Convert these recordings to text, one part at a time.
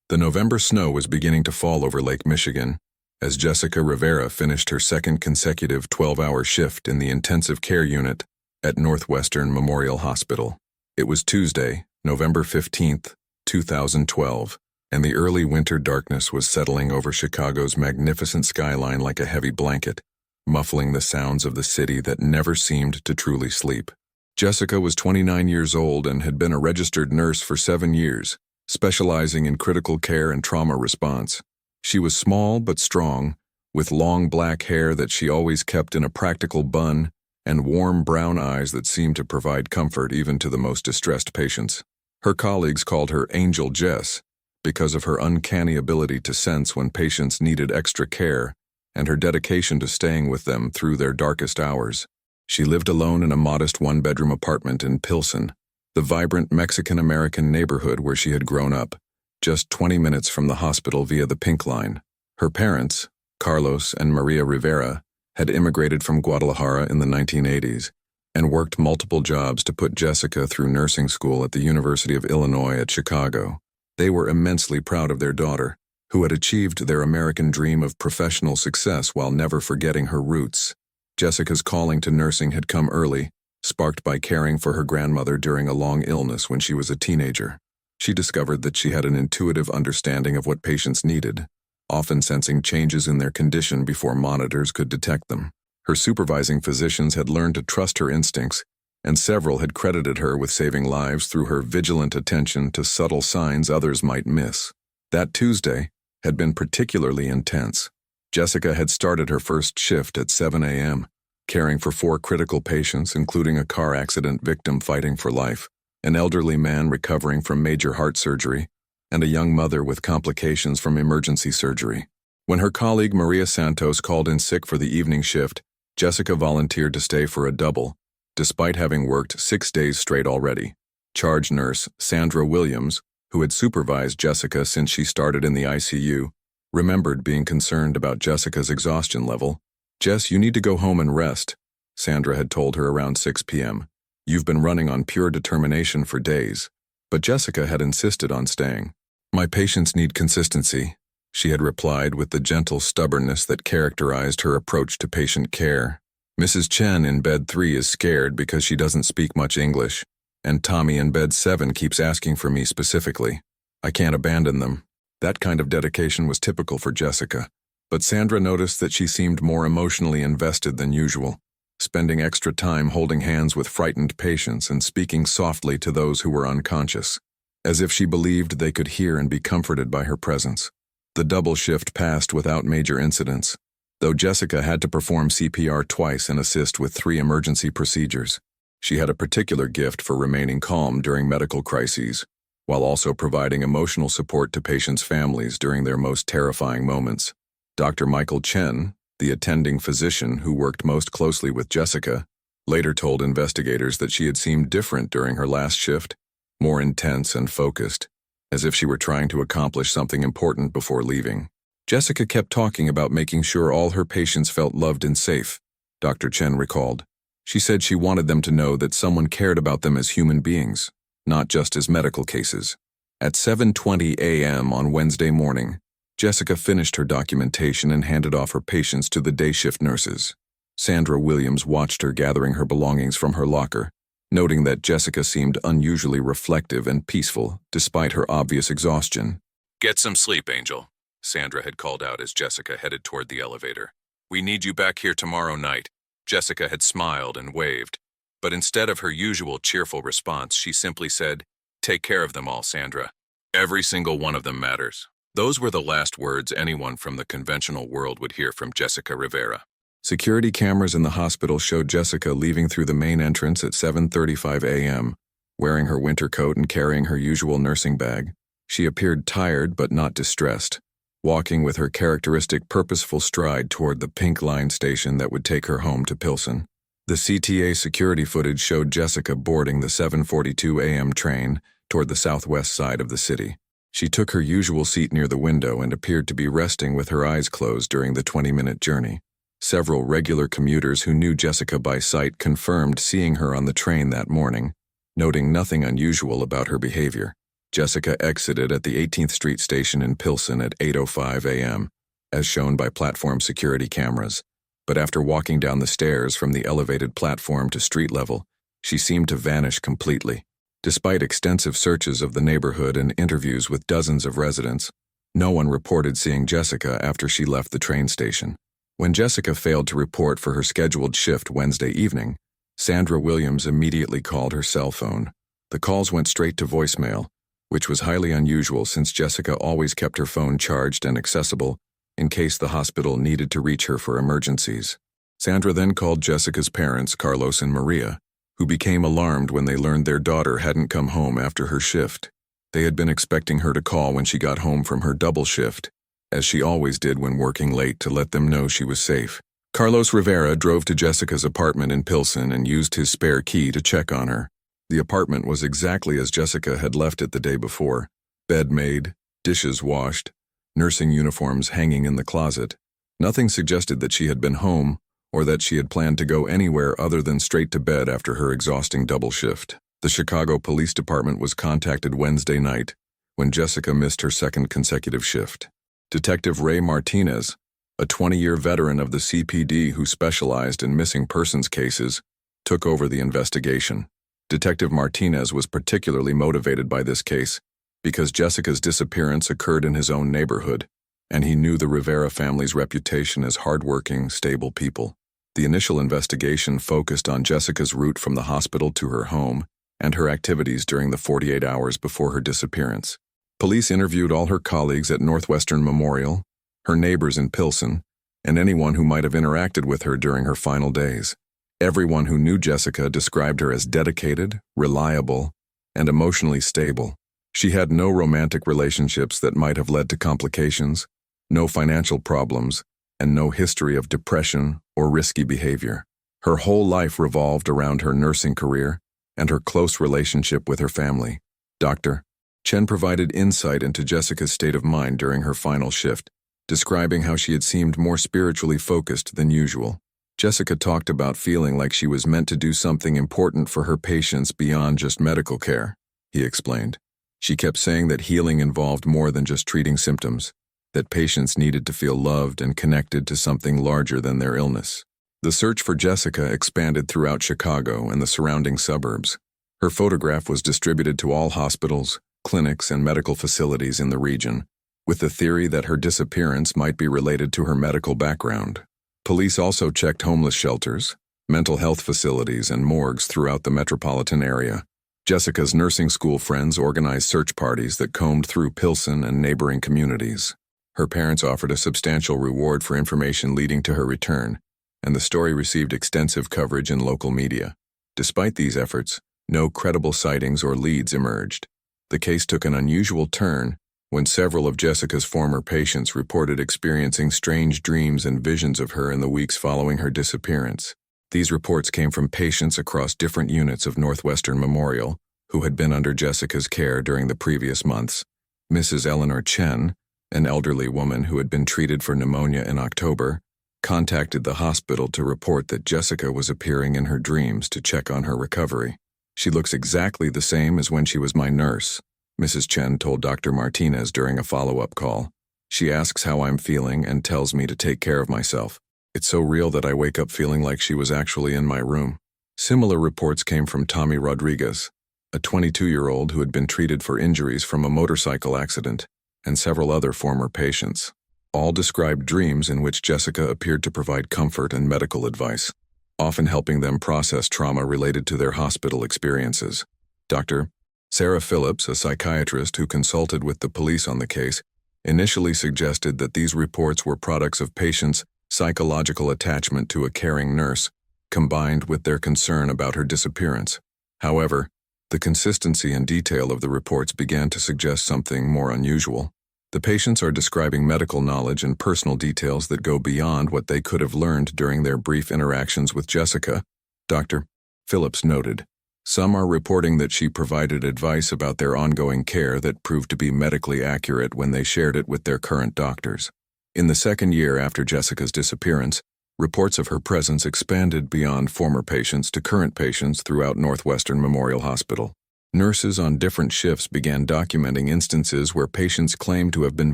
The November snow was beginning to fall over Lake Michigan as Jessica Rivera finished her second consecutive 12-hour shift in the intensive care unit at Northwestern Memorial Hospital. It was Tuesday, November 15th, 2012, and the early winter darkness was settling over Chicago's magnificent skyline like a heavy blanket, muffling the sounds of the city that never seemed to truly sleep. Jessica was 29 years old and had been a registered nurse for 7 years, specializing in critical care and trauma response. She was small but strong, with long black hair that she always kept in a practical bun and warm brown eyes that seemed to provide comfort even to the most distressed patients. Her colleagues called her Angel Jess because of her uncanny ability to sense when patients needed extra care and her dedication to staying with them through their darkest hours. She lived alone in a modest one-bedroom apartment in Pilsen, the vibrant Mexican-American neighborhood where she had grown up, just 20 minutes from the hospital via the Pink Line. Her parents, Carlos and Maria Rivera, had immigrated from Guadalajara in the 1980s and worked multiple jobs to put Jessica through nursing school at the University of Illinois at Chicago. They were immensely proud of their daughter, who had achieved their American dream of professional success while never forgetting her roots. Jessica's calling to nursing had come early, sparked by caring for her grandmother during a long illness when she was a teenager. She discovered that she had an intuitive understanding of what patients needed, often sensing changes in their condition before monitors could detect them. Her supervising physicians had learned to trust her instincts, and several had credited her with saving lives through her vigilant attention to subtle signs others might miss. That Tuesday had been particularly intense. Jessica had started her first shift at 7 a.m., caring for 4 critical patients, including a car accident victim fighting for life, an elderly man recovering from major heart surgery, and a young mother with complications from emergency surgery. When her colleague Maria Santos called in sick for the evening shift, Jessica volunteered to stay for a double, despite having worked 6 days straight already. Charge nurse Sandra Williams, who had supervised Jessica since she started in the ICU, remembered being concerned about Jessica's exhaustion level. "Jess, you need to go home and rest," Sandra had told her around 6 p.m. "You've been running on pure determination for days." But Jessica had insisted on staying. "My patients need consistency," she had replied with the gentle stubbornness that characterized her approach to patient care. "Mrs. Chen in bed 3 is scared because she doesn't speak much English, and Tommy in bed 7 keeps asking for me specifically. I can't abandon them." That kind of dedication was typical for Jessica, but Sandra noticed that she seemed more emotionally invested than usual, spending extra time holding hands with frightened patients and speaking softly to those who were unconscious, as if she believed they could hear and be comforted by her presence. The double shift passed without major incidents, though Jessica had to perform CPR twice and assist with 3 emergency procedures. She had a particular gift for remaining calm during medical crises, while also providing emotional support to patients' families during their most terrifying moments. Dr. Michael Chen, the attending physician who worked most closely with Jessica, later told investigators that she had seemed different during her last shift, more intense and focused, as if she were trying to accomplish something important before leaving. Jessica kept talking about making sure all her patients felt loved and safe, Dr. Chen recalled. She said she wanted them to know that someone cared about them as human beings, not just as medical cases. At 7:20 a.m. on Wednesday morning, Jessica finished her documentation and handed off her patients to the day shift nurses. Sandra Williams watched her gathering her belongings from her locker, noting that Jessica seemed unusually reflective and peaceful despite her obvious exhaustion. "Get some sleep, Angel," Sandra had called out as Jessica headed toward the elevator. "We need you back here tomorrow night." Jessica had smiled and waved, but instead of her usual cheerful response, she simply said, "Take care of them all, Sandra. Every single one of them matters." Those were the last words anyone from the conventional world would hear from Jessica Rivera. Security cameras in the hospital showed Jessica leaving through the main entrance at 7:35 a.m., wearing her winter coat and carrying her usual nursing bag. She appeared tired but not distressed, walking with her characteristic purposeful stride toward the Pink Line station that would take her home to Pilsen. The CTA security footage showed Jessica boarding the 7:42 a.m. train toward the southwest side of the city. She took her usual seat near the window and appeared to be resting with her eyes closed during the 20-minute journey. Several regular commuters who knew Jessica by sight confirmed seeing her on the train that morning, noting nothing unusual about her behavior. Jessica exited at the 18th Street station in Pilsen at 8:05 a.m., as shown by platform security cameras. But after walking down the stairs from the elevated platform to street level, she seemed to vanish completely. Despite extensive searches of the neighborhood and interviews with dozens of residents, no one reported seeing Jessica after she left the train station. When Jessica failed to report for her scheduled shift Wednesday evening, Sandra Williams immediately called her cell phone. The calls went straight to voicemail, which was highly unusual since Jessica always kept her phone charged and accessible in case the hospital needed to reach her for emergencies. Sandra then called Jessica's parents, Carlos and Maria, who became alarmed when they learned their daughter hadn't come home after her shift. They had been expecting her to call when she got home from her double shift, as she always did when working late, to let them know she was safe. Carlos Rivera drove to Jessica's apartment in Pilsen and used his spare key to check on her. The apartment was exactly as Jessica had left it the day before. Bed made, dishes washed, nursing uniforms hanging in the closet. Nothing suggested that she had been home or that she had planned to go anywhere other than straight to bed after her exhausting double shift. The Chicago Police Department was contacted Wednesday night when Jessica missed her second consecutive shift. Detective Ray Martinez, a 20-year veteran of the CPD who specialized in missing persons cases, took over the investigation. Detective Martinez was particularly motivated by this case because Jessica's disappearance occurred in his own neighborhood, and he knew the Rivera family's reputation as hardworking, stable people. The initial investigation focused on Jessica's route from the hospital to her home and her activities during the 48 hours before her disappearance. Police interviewed all her colleagues at Northwestern Memorial, her neighbors in Pilsen, and anyone who might have interacted with her during her final days. Everyone who knew Jessica described her as dedicated, reliable, and emotionally stable. She had no romantic relationships that might have led to complications, no financial problems, and no history of depression or risky behavior. Her whole life revolved around her nursing career and her close relationship with her family. Dr. Chen provided insight into Jessica's state of mind during her final shift, describing how she had seemed more spiritually focused than usual. Jessica talked about feeling like she was meant to do something important for her patients beyond just medical care, he explained. She kept saying that healing involved more than just treating symptoms, that patients needed to feel loved and connected to something larger than their illness. The search for Jessica expanded throughout Chicago and the surrounding suburbs. Her photograph was distributed to all hospitals, clinics, and medical facilities in the region, with the theory that her disappearance might be related to her medical background. Police also checked homeless shelters, mental health facilities, and morgues throughout the metropolitan area. Jessica's nursing school friends organized search parties that combed through Pilsen and neighboring communities. Her parents offered a substantial reward for information leading to her return, and the story received extensive coverage in local media. Despite these efforts, no credible sightings or leads emerged. The case took an unusual turn when several of Jessica's former patients reported experiencing strange dreams and visions of her in the weeks following her disappearance. These reports came from patients across different units of Northwestern Memorial who had been under Jessica's care during the previous months. Mrs. Eleanor Chen, an elderly woman who had been treated for pneumonia in October, contacted the hospital to report that Jessica was appearing in her dreams to check on her recovery. "She looks exactly the same as when she was my nurse," Mrs. Chen told Dr. Martinez during a follow-up call. "She asks how I'm feeling and tells me to take care of myself. It's so real that I wake up feeling like she was actually in my room." Similar reports came from Tommy Rodriguez, a 22-year-old who had been treated for injuries from a motorcycle accident, and several other former patients. All described dreams in which Jessica appeared to provide comfort and medical advice, often helping them process trauma related to their hospital experiences. Dr. Sarah Phillips, a psychiatrist who consulted with the police on the case, initially suggested that these reports were products of patients' psychological attachment to a caring nurse, combined with their concern about her disappearance. However, the consistency and detail of the reports began to suggest something more unusual. The patients are describing medical knowledge and personal details that go beyond what they could have learned during their brief interactions with Jessica, Dr. Phillips noted. Some are reporting that she provided advice about their ongoing care that proved to be medically accurate when they shared it with their current doctors. In the second year after Jessica's disappearance, reports of her presence expanded beyond former patients to current patients throughout Northwestern Memorial Hospital. Nurses on different shifts began documenting instances where patients claimed to have been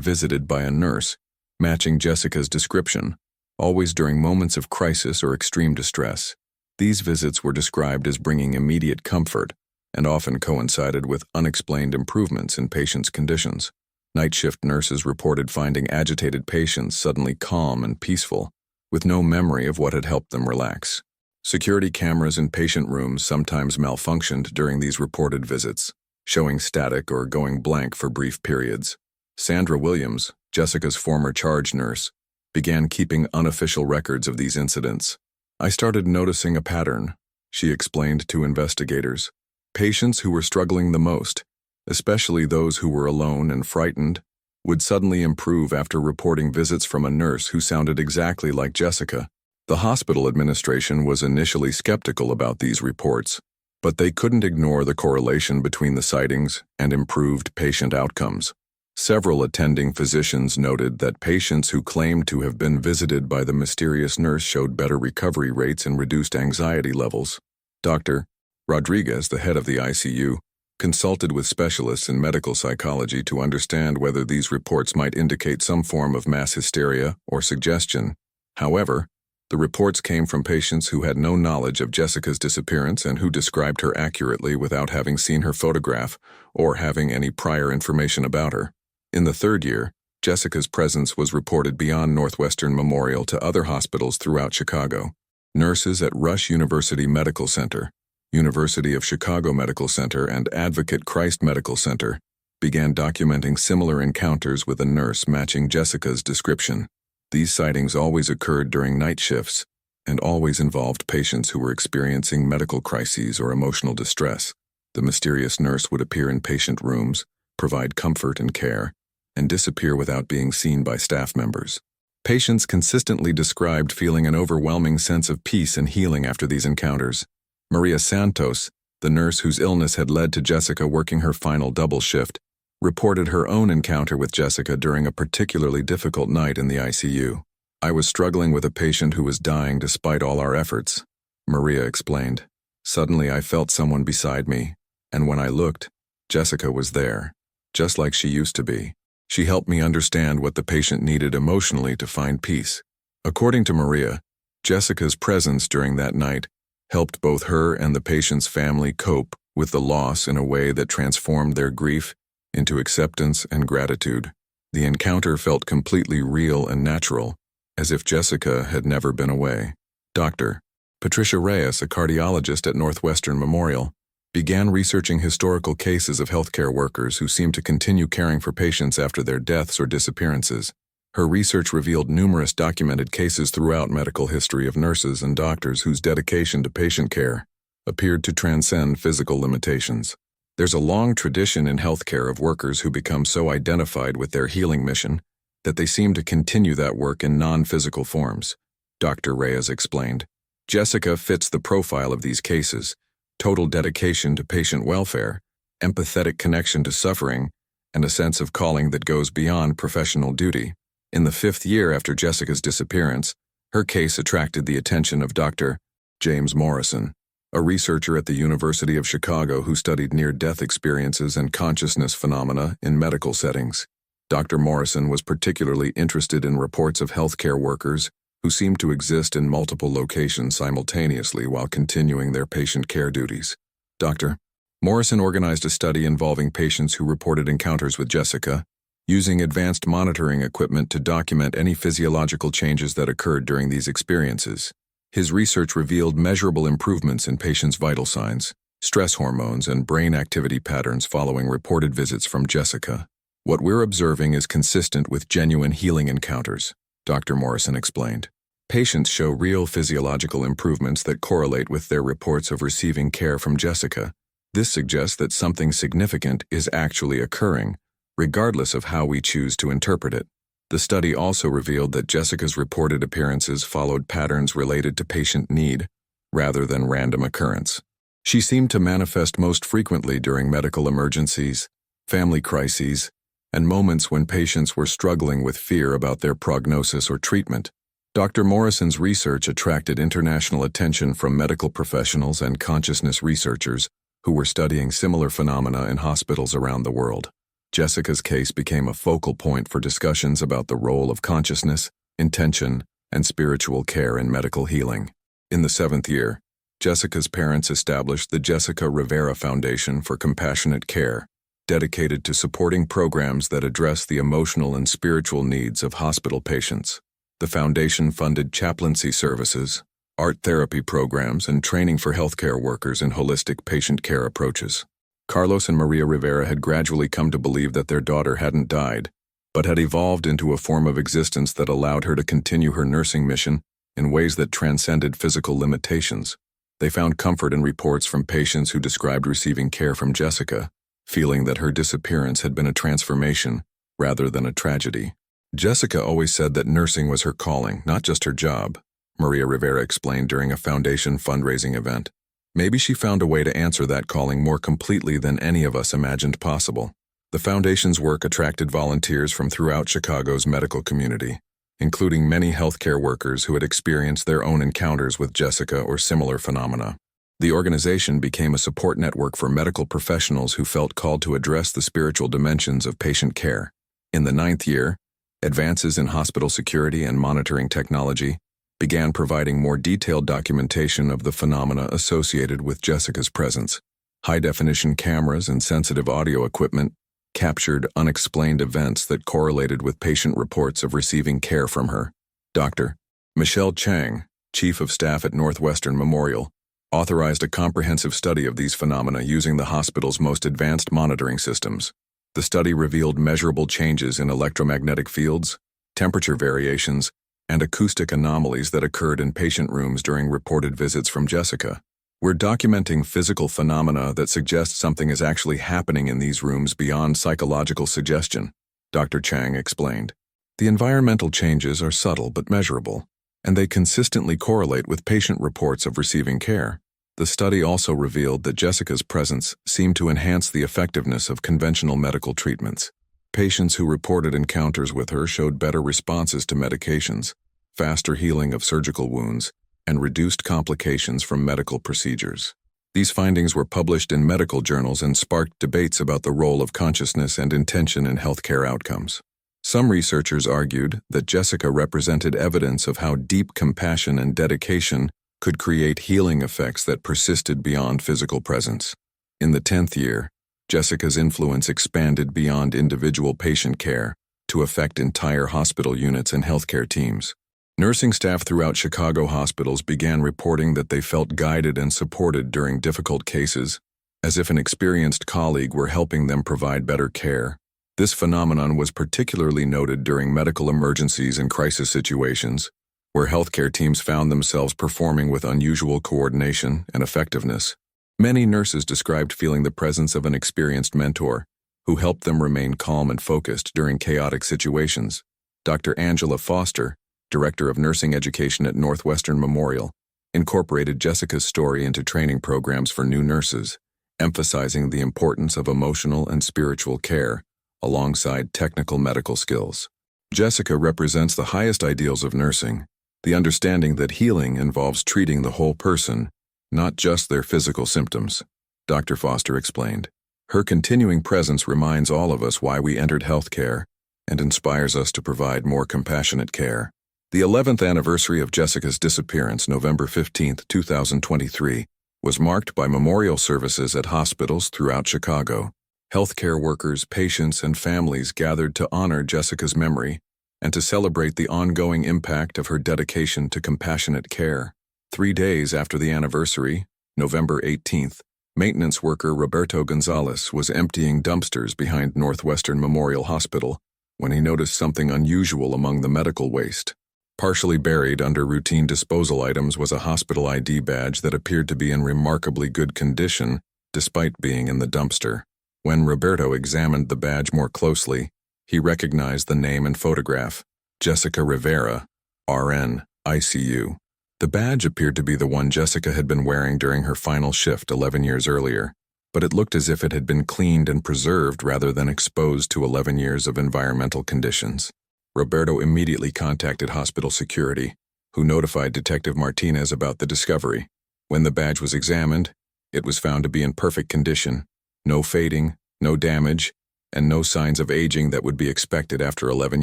visited by a nurse, matching Jessica's description, always during moments of crisis or extreme distress. These visits were described as bringing immediate comfort and often coincided with unexplained improvements in patients' conditions. Night shift nurses reported finding agitated patients suddenly calm and peaceful, with no memory of what had helped them relax. Security cameras in patient rooms sometimes malfunctioned during these reported visits, showing static or going blank for brief periods. Sandra Williams, Jessica's former charge nurse, began keeping unofficial records of these incidents. "I started noticing a pattern," she explained to investigators. Patients who were struggling the most, especially those who were alone and frightened, would suddenly improve after reporting visits from a nurse who sounded exactly like Jessica. The hospital administration was initially skeptical about these reports, but they couldn't ignore the correlation between the sightings and improved patient outcomes. Several attending physicians noted that patients who claimed to have been visited by the mysterious nurse showed better recovery rates and reduced anxiety levels. Dr. Rodriguez, the head of the ICU, consulted with specialists in medical psychology to understand whether these reports might indicate some form of mass hysteria or suggestion. However, the reports came from patients who had no knowledge of Jessica's disappearance and who described her accurately without having seen her photograph or having any prior information about her. In the third year, Jessica's presence was reported beyond Northwestern Memorial to other hospitals throughout Chicago. Nurses at Rush University Medical Center, University of Chicago Medical Center, and Advocate Christ Medical Center began documenting similar encounters with a nurse matching Jessica's description. These sightings always occurred during night shifts and always involved patients who were experiencing medical crises or emotional distress. The mysterious nurse would appear in patient rooms, provide comfort and care, and disappear without being seen by staff members. Patients consistently described feeling an overwhelming sense of peace and healing after these encounters. Maria Santos, the nurse whose illness had led to Jessica working her final double shift, reported her own encounter with Jessica during a particularly difficult night in the ICU. "I was struggling with a patient who was dying despite all our efforts," Maria explained. "Suddenly I felt someone beside me, and when I looked, Jessica was there, just like she used to be. She helped me understand what the patient needed emotionally to find peace." According to Maria, Jessica's presence during that night helped both her and the patient's family cope with the loss in a way that transformed their grief into acceptance and gratitude. The encounter felt completely real and natural, as if Jessica had never been away. Dr. Patricia Reyes, a cardiologist at Northwestern Memorial, began researching historical cases of healthcare workers who seemed to continue caring for patients after their deaths or disappearances. Her research revealed numerous documented cases throughout medical history of nurses and doctors whose dedication to patient care appeared to transcend physical limitations. There's a long tradition in healthcare of workers who become so identified with their healing mission that they seem to continue that work in non-physical forms, Dr. Reyes explained. Jessica fits the profile of these cases: total dedication to patient welfare, empathetic connection to suffering, and a sense of calling that goes beyond professional duty. In the 5th year after Jessica's disappearance, her case attracted the attention of Dr. James Morrison, a researcher at the University of Chicago who studied near-death experiences and consciousness phenomena in medical settings. Dr. Morrison was particularly interested in reports of healthcare workers who seemed to exist in multiple locations simultaneously while continuing their patient care duties. Dr. Morrison organized a study involving patients who reported encounters with Jessica, using advanced monitoring equipment to document any physiological changes that occurred during these experiences. His research revealed measurable improvements in patients' vital signs, stress hormones, and brain activity patterns following reported visits from Jessica. "What we're observing is consistent with genuine healing encounters," Dr. Morrison explained. "Patients show real physiological improvements that correlate with their reports of receiving care from Jessica. This suggests that something significant is actually occurring, regardless of how we choose to interpret it." The study also revealed that Jessica's reported appearances followed patterns related to patient need, rather than random occurrence. She seemed to manifest most frequently during medical emergencies, family crises, and moments when patients were struggling with fear about their prognosis or treatment. Dr. Morrison's research attracted international attention from medical professionals and consciousness researchers who were studying similar phenomena in hospitals around the world. Jessica's case became a focal point for discussions about the role of consciousness, intention, and spiritual care in medical healing. In the 7th year, Jessica's parents established the Jessica Rivera Foundation for Compassionate Care, dedicated to supporting programs that address the emotional and spiritual needs of hospital patients. The foundation funded chaplaincy services, art therapy programs, and training for healthcare workers in holistic patient care approaches. Carlos and Maria Rivera had gradually come to believe that their daughter hadn't died, but had evolved into a form of existence that allowed her to continue her nursing mission in ways that transcended physical limitations. They found comfort in reports from patients who described receiving care from Jessica, feeling that her disappearance had been a transformation rather than a tragedy. Jessica always said that nursing was her calling, not just her job, Maria Rivera explained during a foundation fundraising event. Maybe she found a way to answer that calling more completely than any of us imagined possible. The foundation's work attracted volunteers from throughout Chicago's medical community, including many healthcare workers who had experienced their own encounters with Jessica or similar phenomena. The organization became a support network for medical professionals who felt called to address the spiritual dimensions of patient care. In the 9th year, advances in hospital security and monitoring technology began providing more detailed documentation of the phenomena associated with Jessica's presence. High-definition cameras and sensitive audio equipment captured unexplained events that correlated with patient reports of receiving care from her. Dr. Michelle Chang, Chief of Staff at Northwestern Memorial, authorized a comprehensive study of these phenomena using the hospital's most advanced monitoring systems. The study revealed measurable changes in electromagnetic fields, temperature variations, and acoustic anomalies that occurred in patient rooms during reported visits from Jessica. We're documenting physical phenomena that suggest something is actually happening in these rooms beyond psychological suggestion, Dr. Chang explained. The environmental changes are subtle but measurable, and they consistently correlate with patient reports of receiving care. The study also revealed that Jessica's presence seemed to enhance the effectiveness of conventional medical treatments. Patients who reported encounters with her showed better responses to medications, faster healing of surgical wounds, and reduced complications from medical procedures. These findings were published in medical journals and sparked debates about the role of consciousness and intention in healthcare outcomes. Some researchers argued that Jessica represented evidence of how deep compassion and dedication could create healing effects that persisted beyond physical presence. In the 10th year, Jessica's influence expanded beyond individual patient care to affect entire hospital units and healthcare teams. Nursing staff throughout Chicago hospitals began reporting that they felt guided and supported during difficult cases, as if an experienced colleague were helping them provide better care. This phenomenon was particularly noted during medical emergencies and crisis situations, where healthcare teams found themselves performing with unusual coordination and effectiveness. Many nurses described feeling the presence of an experienced mentor who helped them remain calm and focused during chaotic situations. Dr. Angela Foster, Director of Nursing Education at Northwestern Memorial, incorporated Jessica's story into training programs for new nurses, emphasizing the importance of emotional and spiritual care alongside technical medical skills. Jessica represents the highest ideals of nursing, the understanding that healing involves treating the whole person, not just their physical symptoms, Dr. Foster explained. Her continuing presence reminds all of us why we entered healthcare and inspires us to provide more compassionate care. The 11th anniversary of Jessica's disappearance, November 15, 2023, was marked by memorial services at hospitals throughout Chicago. Healthcare workers, patients, and families gathered to honor Jessica's memory and to celebrate the ongoing impact of her dedication to compassionate care. 3 days after the anniversary, November 18th, maintenance worker Roberto Gonzalez was emptying dumpsters behind Northwestern Memorial Hospital when he noticed something unusual among the medical waste. Partially buried under routine disposal items was a hospital ID badge that appeared to be in remarkably good condition despite being in the dumpster. When Roberto examined the badge more closely, he recognized the name and photograph, Jessica Rivera, RN, ICU. The badge appeared to be the one Jessica had been wearing during her final shift 11 years earlier, but it looked as if it had been cleaned and preserved rather than exposed to 11 years of environmental conditions. Roberto immediately contacted hospital security, who notified Detective Martinez about the discovery. When the badge was examined, It was found to be in perfect condition, no fading, no damage, and no signs of aging that would be expected after 11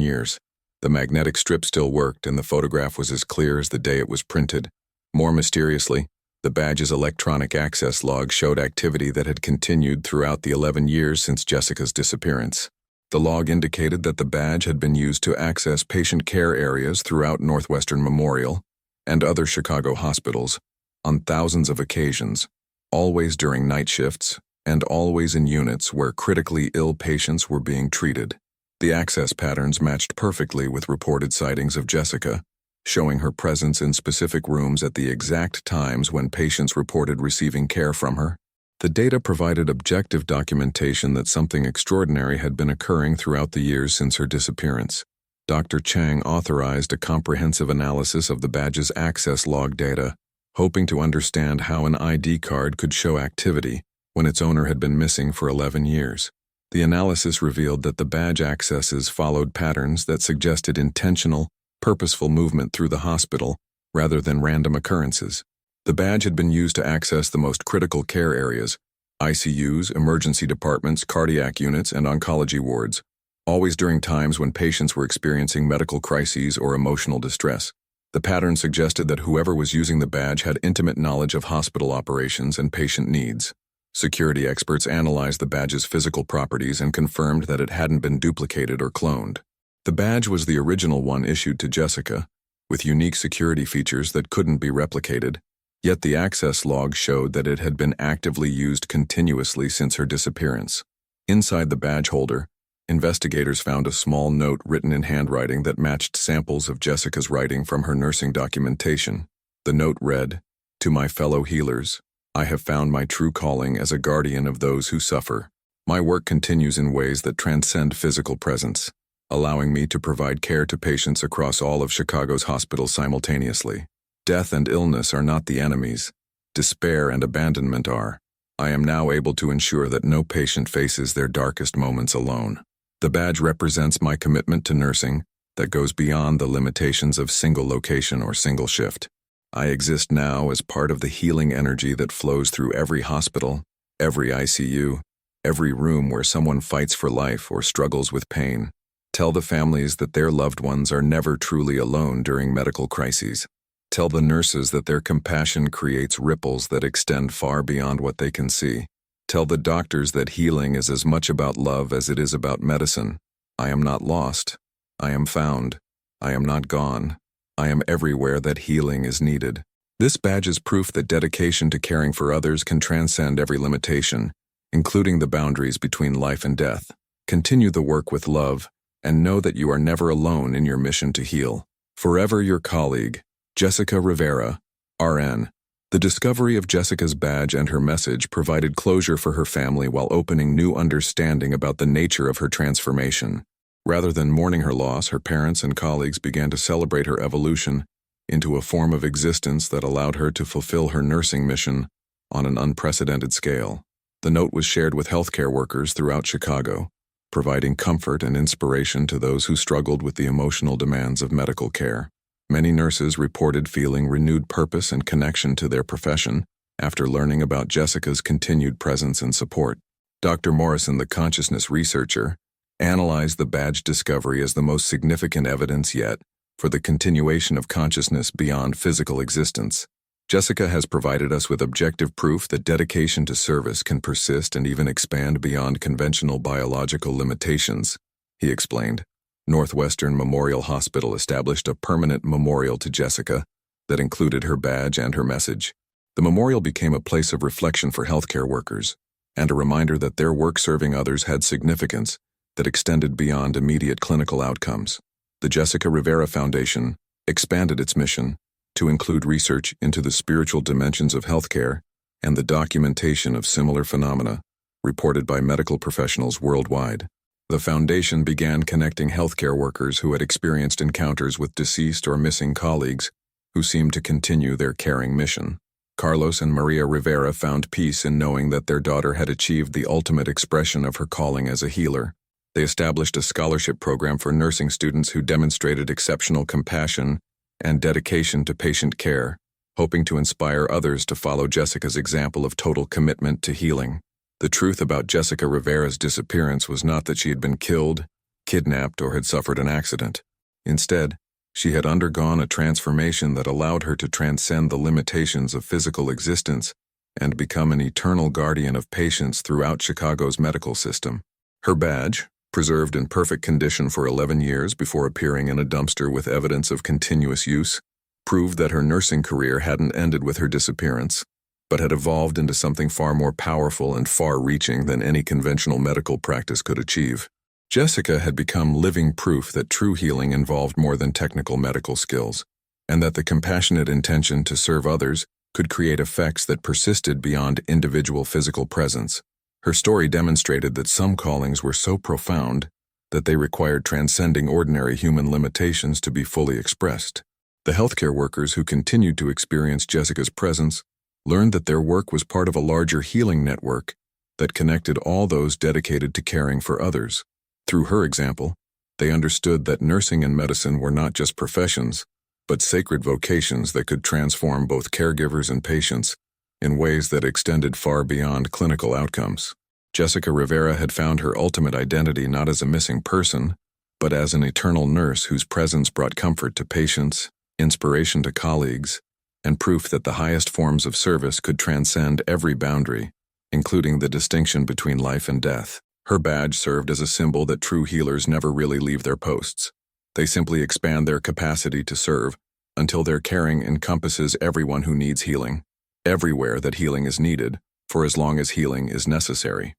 years. The magnetic strip still worked, and the photograph was as clear as the day it was printed. More mysteriously, the badge's electronic access log showed activity that had continued throughout the 11 years since Jessica's disappearance. The log indicated that the badge had been used to access patient care areas throughout Northwestern Memorial and other Chicago hospitals on thousands of occasions, always during night shifts and always in units where critically ill patients were being treated. The access patterns matched perfectly with reported sightings of Jessica, showing her presence in specific rooms at the exact times when patients reported receiving care from her. The data provided objective documentation that something extraordinary had been occurring throughout the years since her disappearance. Dr. Chang authorized a comprehensive analysis of the badge's access log data, hoping to understand how an ID card could show activity when its owner had been missing for 11 years. The analysis revealed that the badge accesses followed patterns that suggested intentional, purposeful movement through the hospital rather than random occurrences. The badge had been used to access the most critical care areas, ICUs, emergency departments, cardiac units, and oncology wards, always during times when patients were experiencing medical crises or emotional distress. The pattern suggested that whoever was using the badge had intimate knowledge of hospital operations and patient needs. Security experts analyzed the badge's physical properties and confirmed that it hadn't been duplicated or cloned. The badge was the original one issued to Jessica, with unique security features that couldn't be replicated, yet the access log showed that it had been actively used continuously since her disappearance. Inside the badge holder, investigators found a small note written in handwriting that matched samples of Jessica's writing from her nursing documentation. The note read, "To my fellow healers, I have found my true calling as a guardian of those who suffer. My work continues in ways that transcend physical presence, allowing me to provide care to patients across all of Chicago's hospitals simultaneously. Death and illness are not the enemies. Despair and abandonment are. I am now able to ensure that no patient faces their darkest moments alone. The badge represents my commitment to nursing that goes beyond the limitations of single location or single shift. I exist now as part of the healing energy that flows through every hospital, every ICU, every room where someone fights for life or struggles with pain. Tell the families that their loved ones are never truly alone during medical crises. Tell the nurses that their compassion creates ripples that extend far beyond what they can see. Tell the doctors that healing is as much about love as it is about medicine. I am not lost. I am found. I am not gone. I am everywhere that healing is needed." This badge is proof that dedication to caring for others can transcend every limitation, including the boundaries between life and death. Continue the work with love, and know that you are never alone in your mission to heal. Forever your colleague, Jessica Rivera, RN. The discovery of Jessica's badge and her message provided closure for her family while opening new understanding about the nature of her transformation. Rather than mourning her loss, her parents and colleagues began to celebrate her evolution into a form of existence that allowed her to fulfill her nursing mission on an unprecedented scale. The note was shared with healthcare workers throughout Chicago, providing comfort and inspiration to those who struggled with the emotional demands of medical care. Many nurses reported feeling renewed purpose and connection to their profession after learning about Jessica's continued presence and support. Dr. Morrison, the consciousness researcher, analyzed the badge discovery as the most significant evidence yet for the continuation of consciousness beyond physical existence. Jessica has provided us with objective proof that dedication to service can persist and even expand beyond conventional biological limitations, he explained. Northwestern Memorial Hospital established a permanent memorial to Jessica that included her badge and her message. The memorial became a place of reflection for healthcare workers and a reminder that their work serving others had significance that extended beyond immediate clinical outcomes. The Jessica Rivera Foundation expanded its mission to include research into the spiritual dimensions of healthcare and the documentation of similar phenomena reported by medical professionals worldwide. The foundation began connecting healthcare workers who had experienced encounters with deceased or missing colleagues who seemed to continue their caring mission. Carlos and Maria Rivera found peace in knowing that their daughter had achieved the ultimate expression of her calling as a healer. They established a scholarship program for nursing students who demonstrated exceptional compassion and dedication to patient care, hoping to inspire others to follow Jessica's example of total commitment to healing. The truth about Jessica Rivera's disappearance was not that she had been killed, kidnapped, or had suffered an accident. Instead, she had undergone a transformation that allowed her to transcend the limitations of physical existence and become an eternal guardian of patients throughout Chicago's medical system. Her badge, preserved in perfect condition for 11 years before appearing in a dumpster with evidence of continuous use, proved that her nursing career hadn't ended with her disappearance, but had evolved into something far more powerful and far-reaching than any conventional medical practice could achieve. Jessica had become living proof that true healing involved more than technical medical skills, and that the compassionate intention to serve others could create effects that persisted beyond individual physical presence. Her story demonstrated that some callings were so profound that they required transcending ordinary human limitations to be fully expressed. The healthcare workers who continued to experience Jessica's presence learned that their work was part of a larger healing network that connected all those dedicated to caring for others. Through her example, they understood that nursing and medicine were not just professions, but sacred vocations that could transform both caregivers and patients in ways that extended far beyond clinical outcomes. Jessica Rivera had found her ultimate identity not as a missing person, but as an eternal nurse whose presence brought comfort to patients, inspiration to colleagues, and proof that the highest forms of service could transcend every boundary, including the distinction between life and death. Her badge served as a symbol that true healers never really leave their posts. They simply expand their capacity to serve until their caring encompasses everyone who needs healing, everywhere that healing is needed, for as long as healing is necessary.